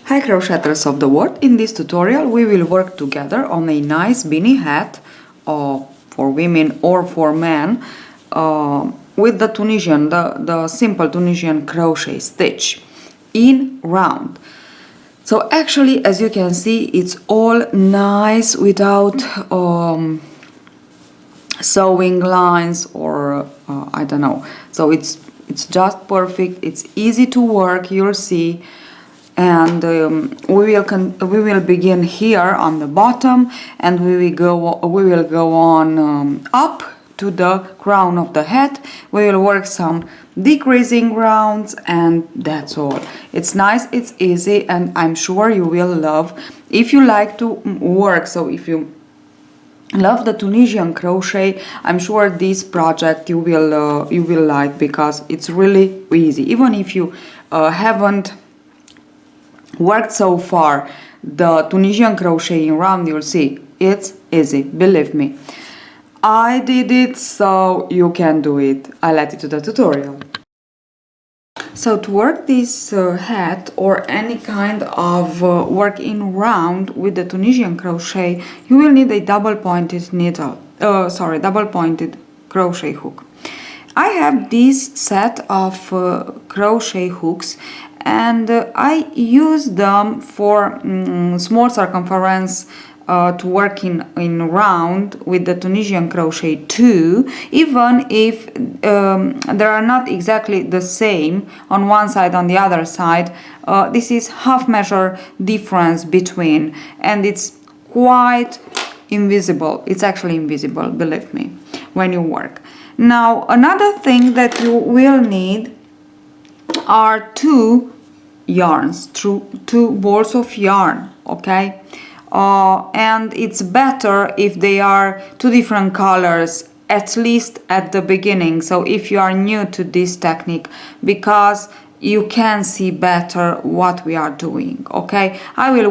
Hi crocheters of the world, in this tutorial we will work together on a nice beanie hat for women or for men with the Tunisian, the simple Tunisian crochet stitch in round. So actually, as you can see, it's all nice without sewing lines or I don't know. So it's just perfect, it's easy to work, you'll see. And we will begin here on the bottom, and we will go on up to the crown of the hat. We will work some decreasing rounds, and that's all. It's nice, it's easy, and I'm sure you will love if you like to work. So if you love the Tunisian crochet, I'm sure this project you will like, because it's really easy. Even if you haven't worked so far the Tunisian crocheting round, you'll see it's easy, believe me. I did it, so you can do it. I let you to the tutorial. So to work this hat or any kind of work in round with the Tunisian crochet, you will need a double pointed crochet hook. I have this set of crochet hooks, and I use them for small circumference to work in round with the Tunisian crochet too, even if they are not exactly the same on one side, on the other side. This is half measure difference between, and it's quite invisible. It's actually invisible, believe me, when you work. Now another thing that you will need are two yarns, two balls of yarn, okay? And it's better if they are two different colors, at least at the beginning. So if you are new to this technique, because you can see better what we are doing, okay? I will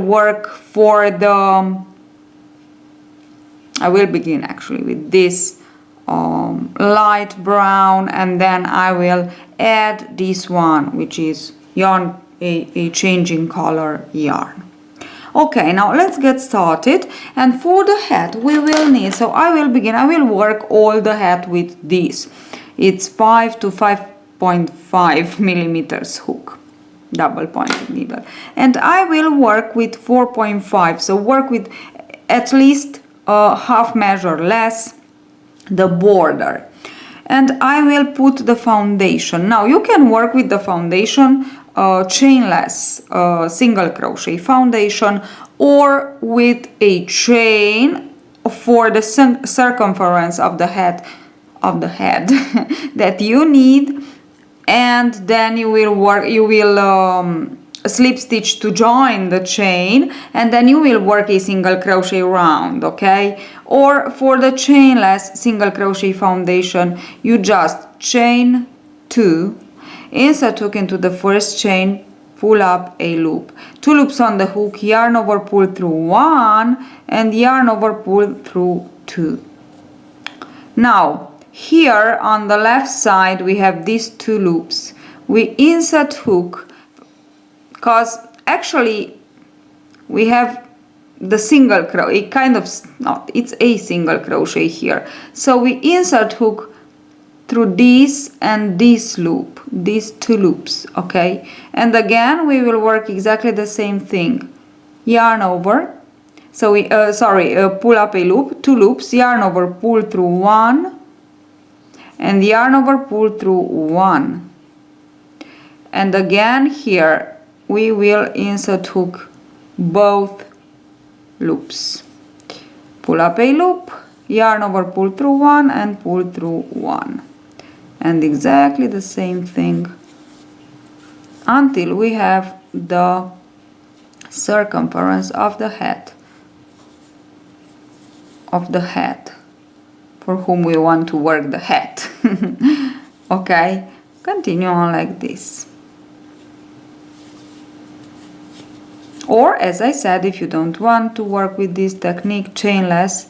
begin actually with this light brown, and then I will add this one, which is yarn, a changing color yarn. Okay, now let's get started. And for the hat we will need, so I will work all the hat with this. It's 5 to 5.5 millimeters hook, double pointed needle, and I will work with 4.5, so work with at least half measure less the border. And I will put the foundation. Now you can work with the foundation chainless single crochet foundation, or with a chain for the circumference of the head that you need. And then you will slip stitch to join the chain, and then you will work a single crochet round, okay? Or for the chainless single crochet foundation, you just chain 2, insert hook into the first chain, pull up a loop, 2 loops on the hook, yarn over, pull through 1, and yarn over, pull through 2. Now here on the left side we have these 2 loops. We insert hook, because actually we have the single crochet, it's a single crochet here. So we insert hook through this and this loop, these 2 loops, okay? And again we will work exactly the same thing. Yarn over, so we pull up a loop, 2 loops, yarn over, pull through 1, and yarn over, pull through 1. And again here we will insert hook both loops, pull up a loop, yarn over, pull through 1, and pull through 1, and exactly the same thing until we have the circumference of the head for whom we want to work the hat. Okay, continue on like this. Or, as I said, if you don't want to work with this technique, chainless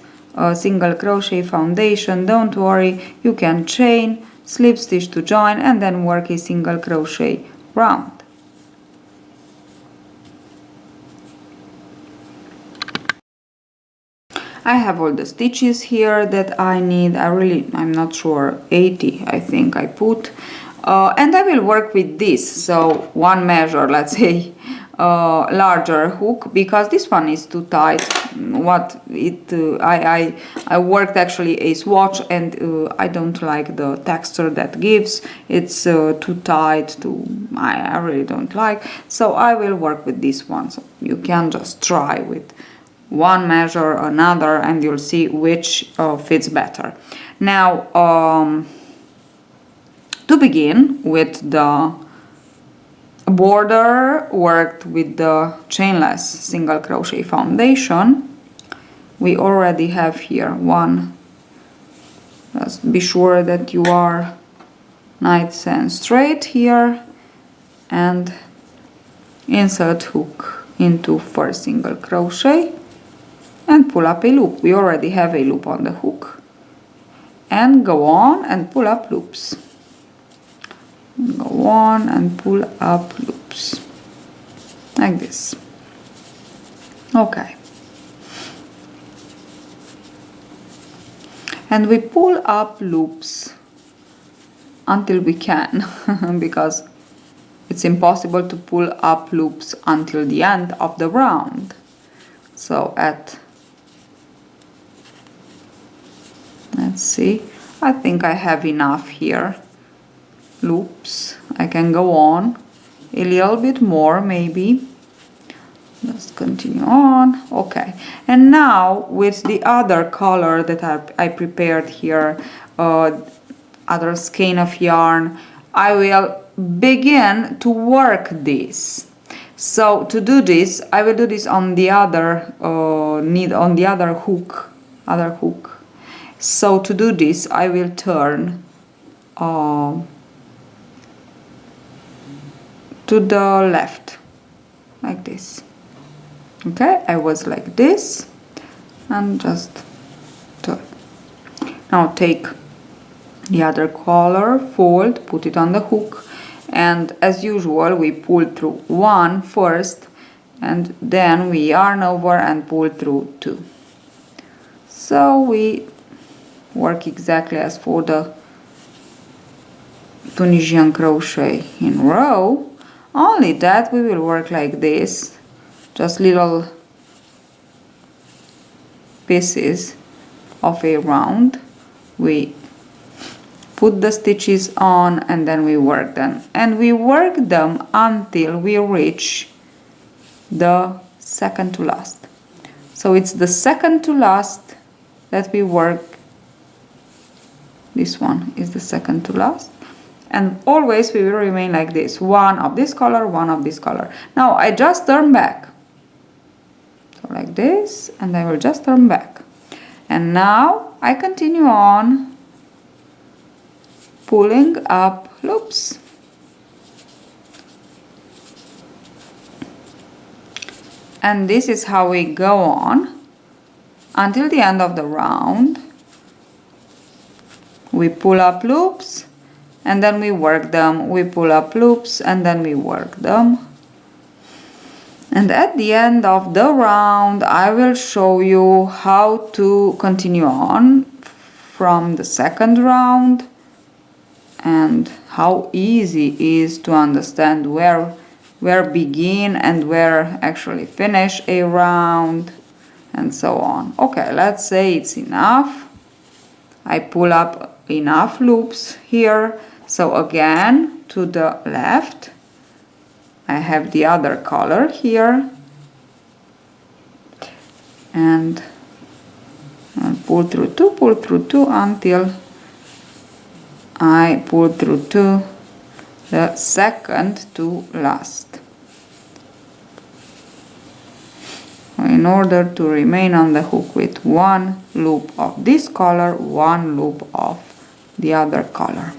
single crochet foundation, don't worry, you can chain, slip stitch to join, and then work a single crochet round. I have all the stitches here that I need. I'm not sure, 80 I think I put. And I will work with this, so one measure, let's say, larger hook, because this one is too tight. I worked actually a swatch, and I don't like the texture that gives. It's too tight. I really don't like. So I will work with this one. So you can just try with one measure, another, and you'll see which fits better. Now, to begin with the border worked with the chainless single crochet foundation, we already have here one. Just be sure that you are nice and straight here, and insert hook into first single crochet and pull up a loop. We already have a loop on the hook, and go on and pull up loops. Go on and pull up loops like this. Okay, and we pull up loops until we can because it's impossible to pull up loops until the end of the round. So let's see, I think I have enough here loops. I can go on a little bit more, maybe. Just continue on. Okay, and now with the other color that I prepared here, other skein of yarn, I will begin to work this. So to do this, I will do this on the other on the other hook. So to do this, I will turn to the left like this. Okay, I was like this, and just turn. Now take the other color, fold, put it on the hook, and as usual we pull through one first, and then we yarn over and pull through two. So we work exactly as for the Tunisian crochet in row, only that we will work like this, just little pieces of a round. We put the stitches on and then we work them, and we work them until we reach the second to last. So it's the second to last that we work. This one is the second to last, and always we will remain like this, one of this color, one of this color. Now I just turn back, so like this, and I will just turn back, and now I continue on pulling up loops. And this is how we go on until the end of the round. We pull up loops and then we work them, we pull up loops and then we work them. And at the end of the round I will show you how to continue on from the second round, and how easy it is to understand where begin and where actually finish a round, and so on. Okay, let's say it's enough. I pull up enough loops here, so again to the left I have the other color here, and I'll pull through two until I pull through two, the second to last, in order to remain on the hook with one loop of this color, one loop of the other color,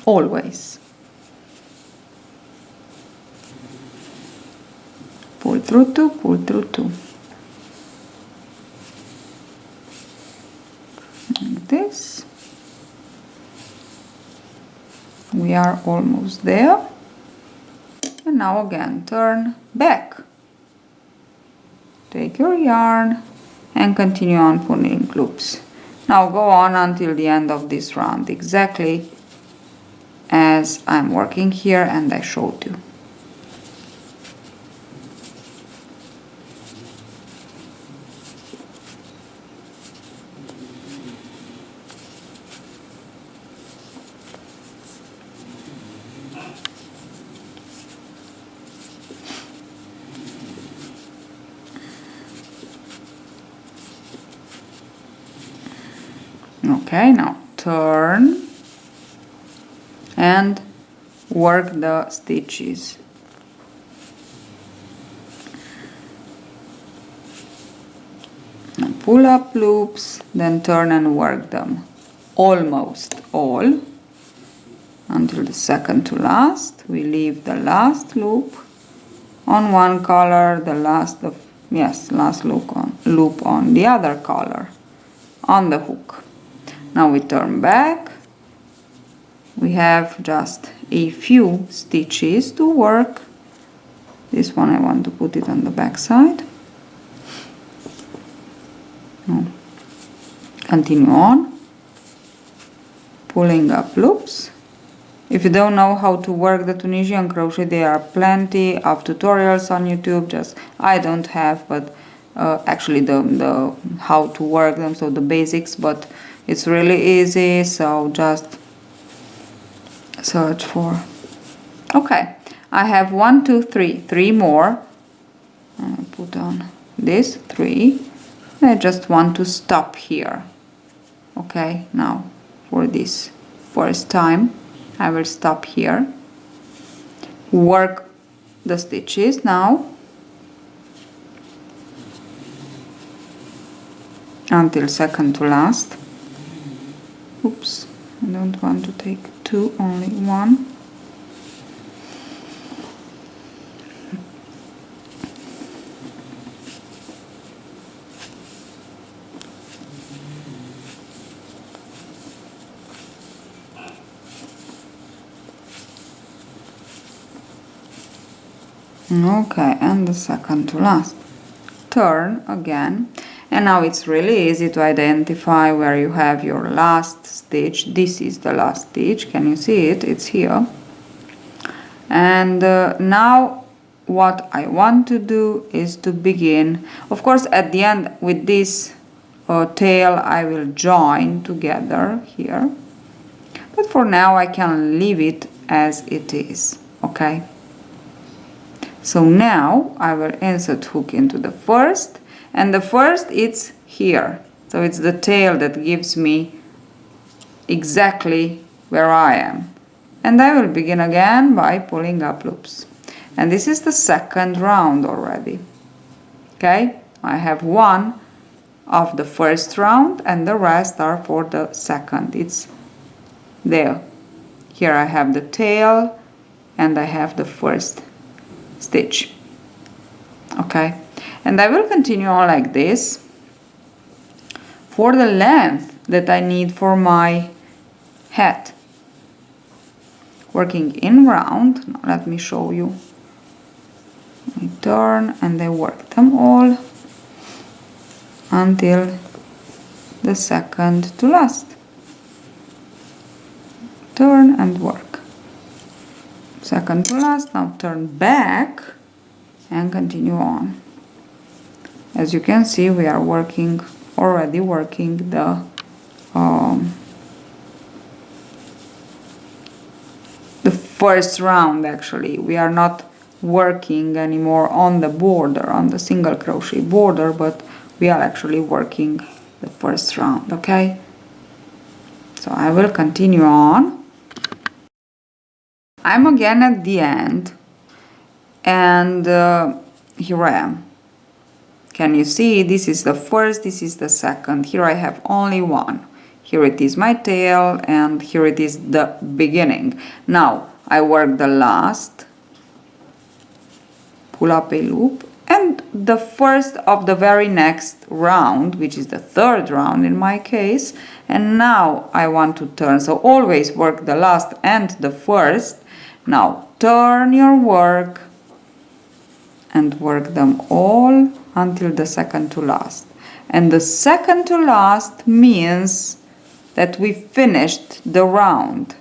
always. Pull through two, pull through two, like this. We are almost there, and now again turn back. Take your yarn and continue on pulling loops. Now go on until the end of this round, exactly as I'm working here and I showed you. Okay, now turn and work the stitches. Now pull up loops, then turn and work them almost all until the second to last. We leave the last loop on one color, the last loop on the other color on the hook. Now we turn back. We have just a few stitches to work. This one I want to put it on the back side. Now, continue on, pulling up loops. If you don't know how to work the Tunisian crochet, there are plenty of tutorials on YouTube. Just I don't have, but actually the how to work them, so the basics, but it's really easy, so just search for. Okay, I have 1, 2, 3, 3 more. I'll put on this 3. I just want to stop here. Okay, now for this first time I will stop here, work the stitches now until second to last. Oops, I don't want to take 2, only 1. Okay, and the second to last. Turn again, and now it's really easy to identify where you have your last stitch. This is the last stitch, can you see it? It's here. And now what I want to do is to begin, of course at the end with this tail I will join together here, but for now I can leave it as it is. Okay, so now I will insert hook into the first, and the first it's here, so it's the tail that gives me exactly where I am, and I will begin again by pulling up loops, and this is the second round already. Okay, I have one of the first round and the rest are for the second. It's there. Here I have the tail and I have the first stitch. Okay, and I will continue on like this for the length that I need for my hat. Working in round. Now let me show you. I turn and I work them all until the second to last. Turn and work. Second to last. Now turn back and continue on. As you can see, we are already working the first round. Actually, we are not working anymore on the border, on the single crochet border, but we are actually working the first round. Okay, so I will continue on. I'm again at the end, and here I am. Can you see? This is the first, this is the second. Here I have only one. Here it is my tail, and here it is the beginning. Now I work the last, pull up a loop, and the first of the very next round, which is the third round in my case, and now I want to turn. So always work the last and the first. Now turn your work and work them all until the second to last. and the second to last means that we finished the round,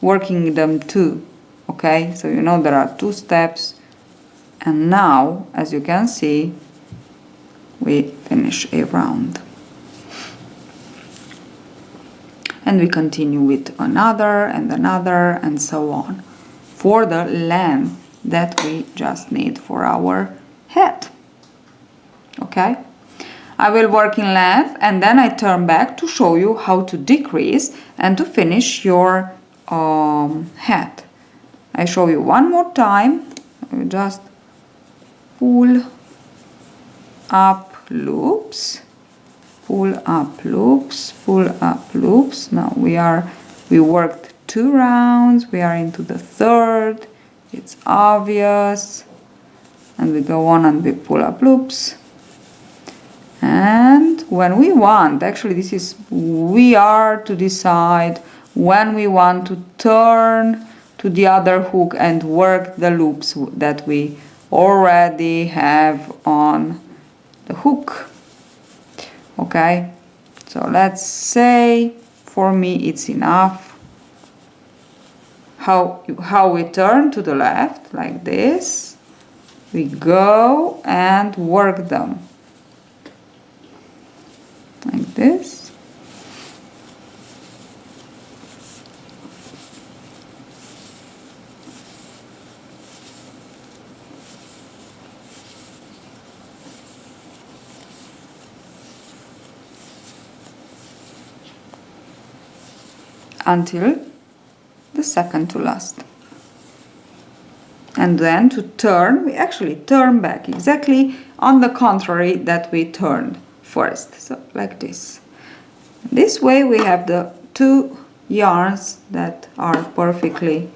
working them two. Okay, so you know there are 2 steps, and now, as you can see, we finish a round. And we continue with another and another and so on for the length that we just need for our head. Okay, I will work in length and then I turn back to show you how to decrease and to finish your head. I show you one more time. You just pull up loops, pull up loops, pull up loops. Now we worked 2 rounds, we are into the 3rd, it's obvious, and we go on and we pull up loops. And when we want, actually this is, we are to decide when we want to turn to the other hook and work the loops that we already have on the hook. Okay, so let's say for me it's enough how we turn to the left like this, we go and work them like this. Until the second to last. And then to turn, we actually turn back exactly on the contrary that we turned first. So like this. This way we have the 2 yarns that are perfectly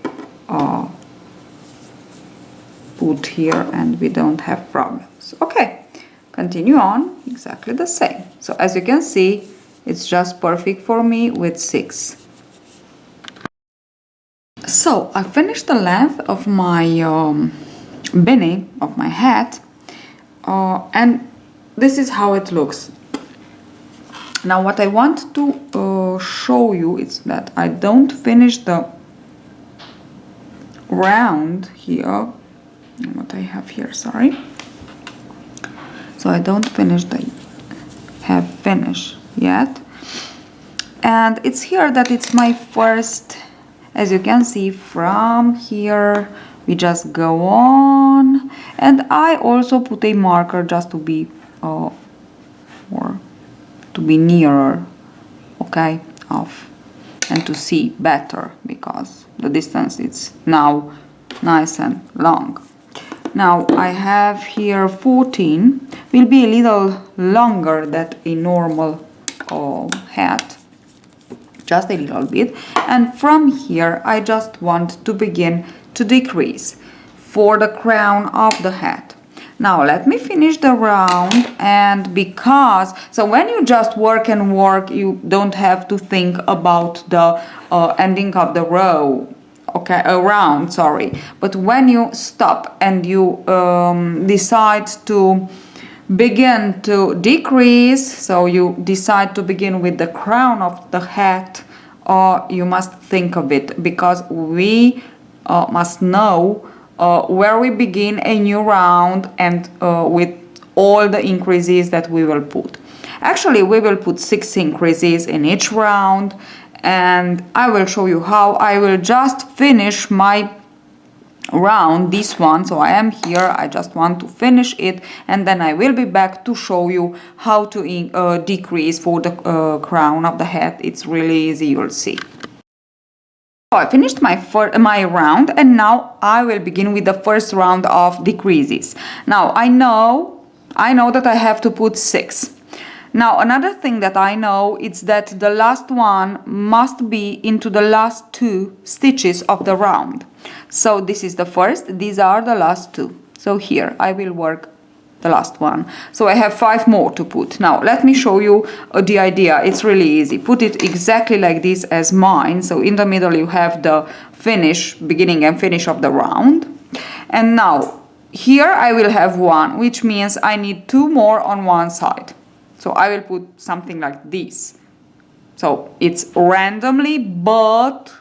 put here and we don't have problems. Okay, continue on exactly the same. So as you can see, it's just perfect for me with 6. So I finished the length of my beanie, of my hat, and this is how it looks. Now what I want to show you is that I don't finish the round here, what I have here, sorry. So I don't finish the have finish yet, and it's here that it's my first. As you can see from here, we just go on, and I also put a marker just to be nearer, okay, and to see better because the distance is now nice and long. Now I have here 14, will be a little longer than a normal hat. Just a little bit, and from here I just want to begin to decrease for the crown of the hat. Now let me finish the round, and because so when you just work and work, you don't have to think about the ending of the row, okay, round, sorry. But when you stop and you decide to begin to decrease, so you decide to begin with the crown of the hat, you must think of it, because we must know where we begin a new round and with all the increases that we will put. Actually we will put 6 increases in each round, and I will show you how. I will just finish my round, this one, so I am here, I just want to finish it, and then I will be back to show you how to decrease for the crown of the head. It's really easy, you'll see. So I finished my round, and now I will begin with the first round of decreases. Now I know that I have to put 6. Now another thing that I know is that the last one must be into the last 2 stitches of the round. So this is the first, these are the last 2. So here I will work the last one. So I have 5 more to put. Now let me show you the idea. It's really easy. Put it exactly like this as mine. So in the middle you have the finish, beginning and finish of the round. And now here I will have 1, which means I need 2 more on one side. So I will put something like this. So it's randomly, but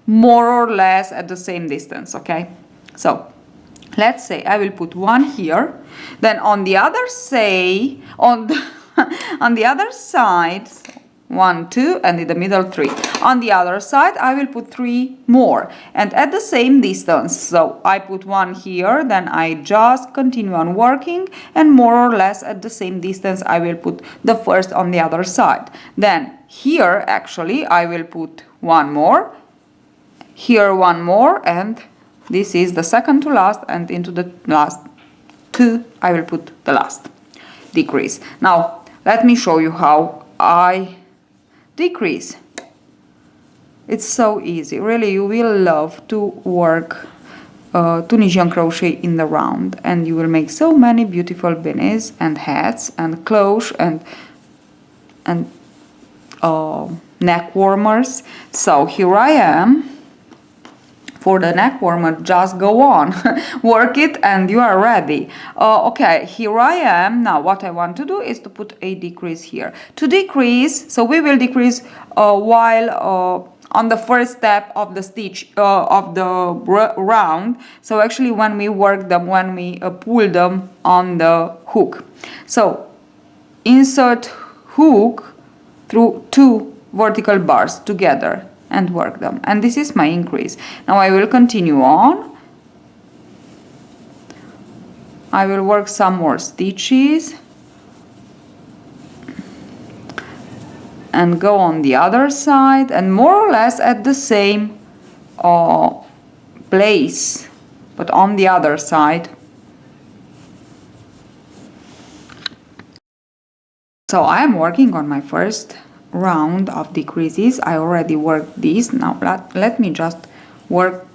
more or less at the same distance, okay? So let's say I will put one here, then on the other say on the on the other side, 1, 2, and in the middle 3. On the other side I will put 3 more, and at the same distance. So I put one here, then I just continue on working, and more or less at the same distance I will put the first on the other side. Then here actually I will put one more, here one more, and this is the second to last, and into the last 2 I will put the last decrease. Now let me show you how I decrease. It's so easy, really. You will love to work Tunisian crochet in the round, and you will make so many beautiful beanies and hats and cloches and neck warmers. So here I am. For the neck warmer, just go on, work it, and you are ready. Okay, here I am. Now what I want to do is to put a decrease here. To decrease, so we will decrease while on the first step of the stitch of the round. So actually when we work them, when we pull them on the hook. So insert hook through 2 vertical bars together and work them, and this is my increase. Now I will continue on. I will work some more stitches and go on the other side, and more or less at the same place, but on the other side. So I am working on my first round of decreases. I already worked this. Now let me just work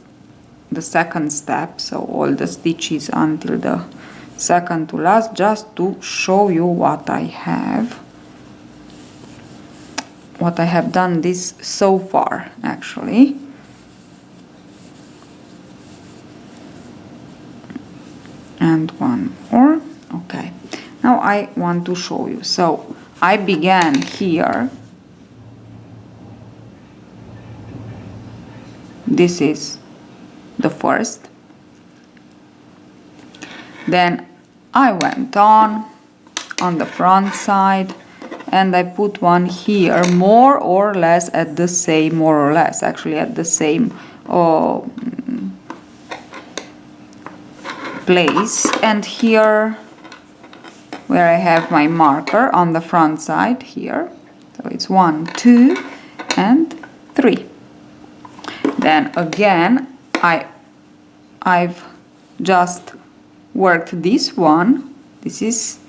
the second step, so all the stitches until the second to last, just to show you what I have done this so far actually. And one more. Okay, now I want to show you. So I began here. This is the first. Then I went on the front side, and I put one here, more or less at the same, actually at the same place. And here, where I have my marker on the front side here, so it's 1, 2, and 3. Then again I've just worked this one. This is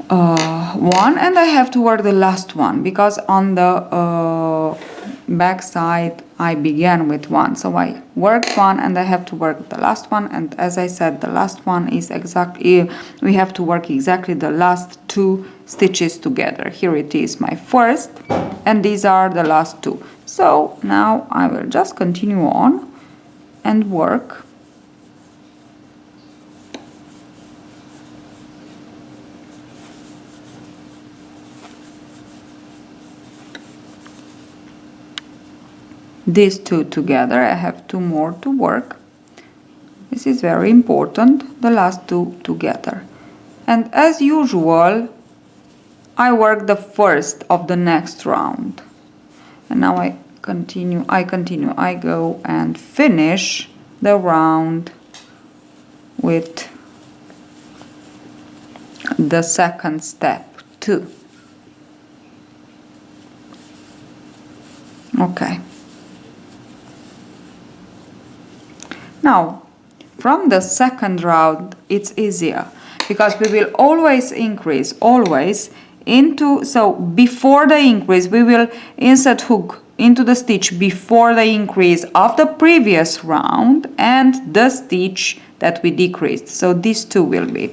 one, and I have to work the last one, because on the back side I began with one, so I worked one and I have to work the last one. And as I said, the last one is exactly, we have to work exactly the last 2 stitches together. Here it is, my first, and these are the last 2. So now I will just continue on and work these 2 together. I have 2 more to work. This is very important, the last 2 together. And as usual, I work the first of the next round. And now I continue, I go and finish the round with the second step too. Okay. Now, from the second round, it's easier, because we will always increase, into, so before the increase, we will insert hook into the stitch before the increase of the previous round and the stitch that we decreased. So these 2 will be.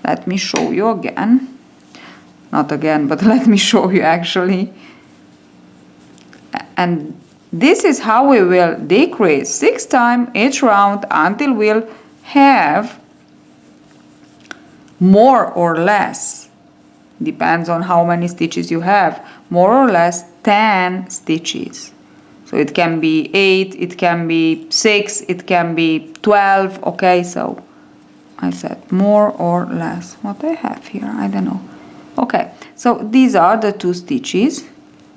Let me show you again. Not again, but let me show you actually. And this is how we will decrease 6 times each round until we'll have more or less depends on how many stitches you have, more or less 10 stitches. So it can be 8, it can be 6, it can be 12, okay, so I said more or less. What I have here, I don't know. Okay, so these are the 2 stitches.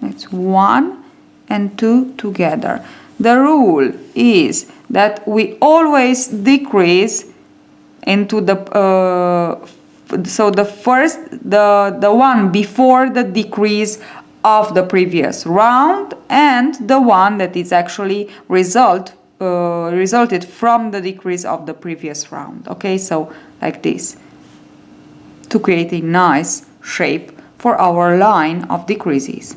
It's 1 and 2 together. The rule is that we always decrease into the so the first the one before the decrease of the previous round and the one that is actually resulted from the decrease of the previous round. Okay, so like this, to create a nice shape for our line of decreases.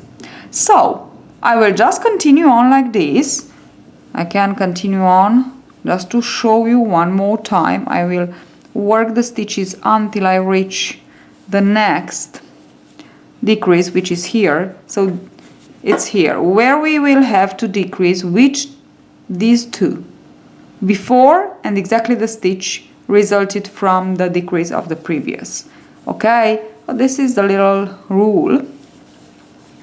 So I will just continue on like this. I can continue on just to show you one more time. I will work the stitches until I reach the next decrease, which is here. So it's here where we will have to decrease these 2 before and exactly the stitch resulted from the decrease of the previous. Okay, so this is the little rule.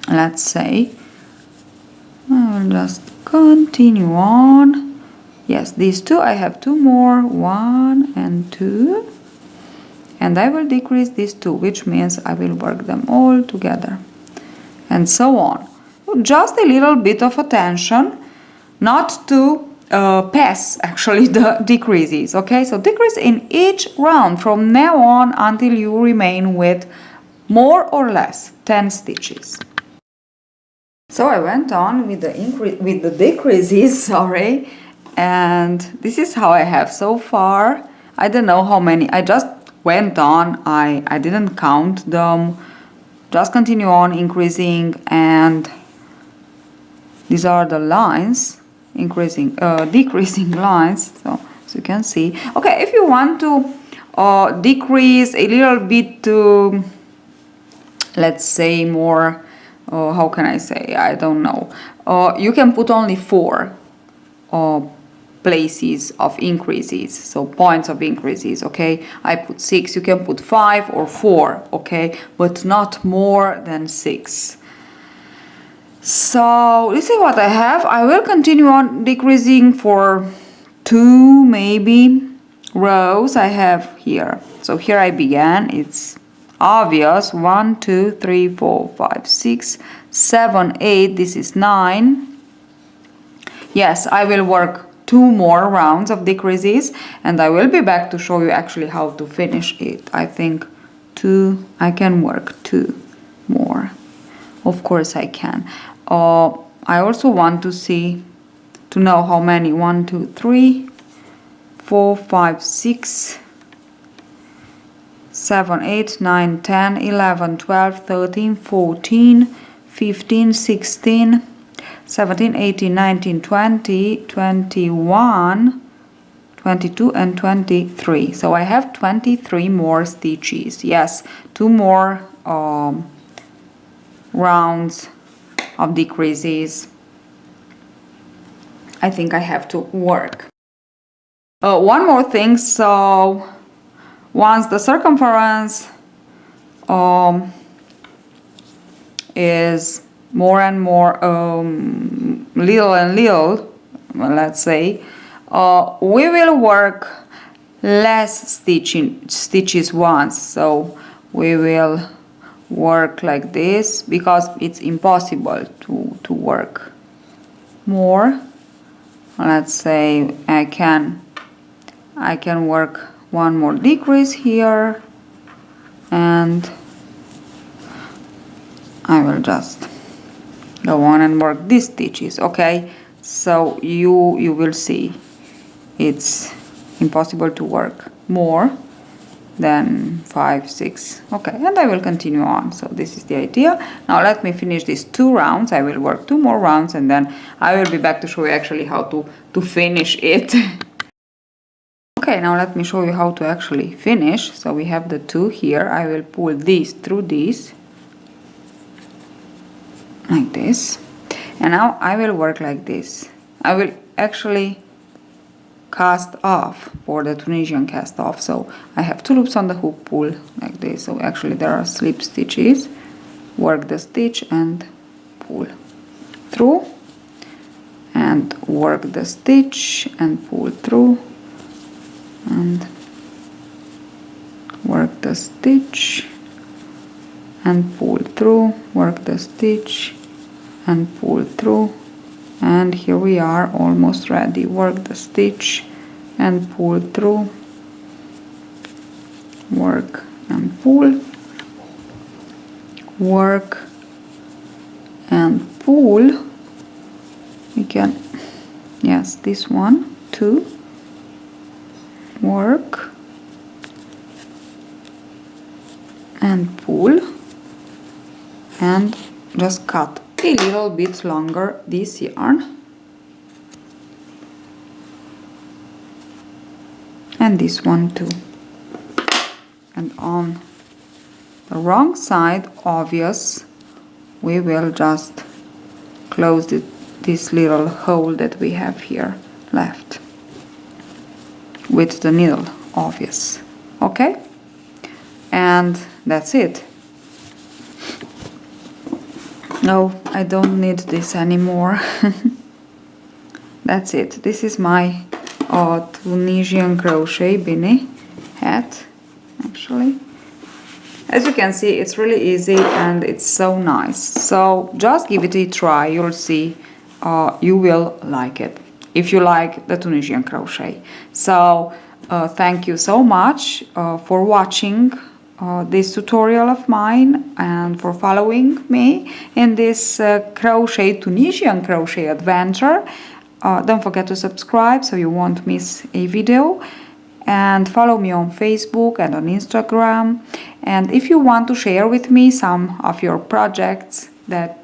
Let's say I will just continue on. Yes, these 2, I have 2 more, 1 and 2, and I will decrease these 2, which means I will work them all together, and so on. Just a little bit of attention not to pass actually the decreases. Okay, so decrease in each round from now on until you remain with more or less 10 stitches. So I went on with the decreases, sorry, and this is how I have so far. I don't know how many, I just went on, I didn't count them, just continue on increasing, and these are the lines, decreasing lines, so as you can see. Okay, if you want to decrease a little bit to, let's say, more, how can I say, I don't know, you can put only 4 places of increases, so points of increases. Okay, I put 6, you can put 5 or 4, okay, but not more than 6. So this is what I have. I will continue on decreasing for 2 maybe rows I have here. So here I began, it's obvious, 1 2 3 4 5 6 7 8, this is 9. Yes, I will work 2 more rounds of decreases and I will be back to show you actually how to finish it. I think I can work 2 more, of course I can. I also want to know how many, 1 2 3 4 5 6 7 8 9 10 11 12 13 14 15 16 17 18 19 20 21 22 and 23. So I have 23 more stitches. Yes, 2 more rounds of decreases I think I have to work. One more thing, so once the circumference is more and more little and little, let's say, we will work less stitches once. So we will work like this because it's impossible to work more. Let's say I can work 1 more decrease here, and I will just go on and work these stitches. Okay, so you will see it's impossible to work more than 5 6. Okay, and I will continue on. So this is the idea. Now let me finish these 2 rounds. I will work 2 more rounds and then I will be back to show you actually how to finish it. Okay, now let me show you how to actually finish. So we have the 2 here. I will pull these through these like this, and now I will work like this. I will actually cast off, for the Tunisian cast off. So I have 2 loops on the hook, pull like this. So actually there are slip stitches. Work the stitch and pull through, and work the stitch and pull through, and work the stitch and pull through, work the stitch and pull through, and here we are almost ready. Work the stitch and pull through, work and pull, work and pull. We can, yes, this one, 2, work and pull, and just cut a little bit longer this yarn, and this one too. And on the wrong side, obvious, we will just close this little hole that we have here left with the needle, obvious. Okay, and that's it. No, I don't need this anymore. That's it. This is my Tunisian crochet beanie hat, actually. As you can see, it's really easy and it's so nice. So just give it a try, you'll see you will like it, if you like the Tunisian crochet. So thank you so much for watching this tutorial of mine and for following me in this Tunisian crochet adventure. Don't forget to subscribe so you won't miss a video, and follow me on Facebook and on Instagram. And if you want to share with me some of your projects that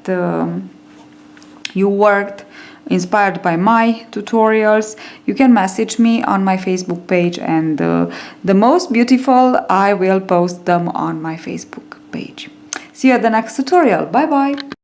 you worked inspired by my tutorials, you can message me on my Facebook page, and the most beautiful, I will post them on my Facebook page. See you at the next tutorial. Bye bye.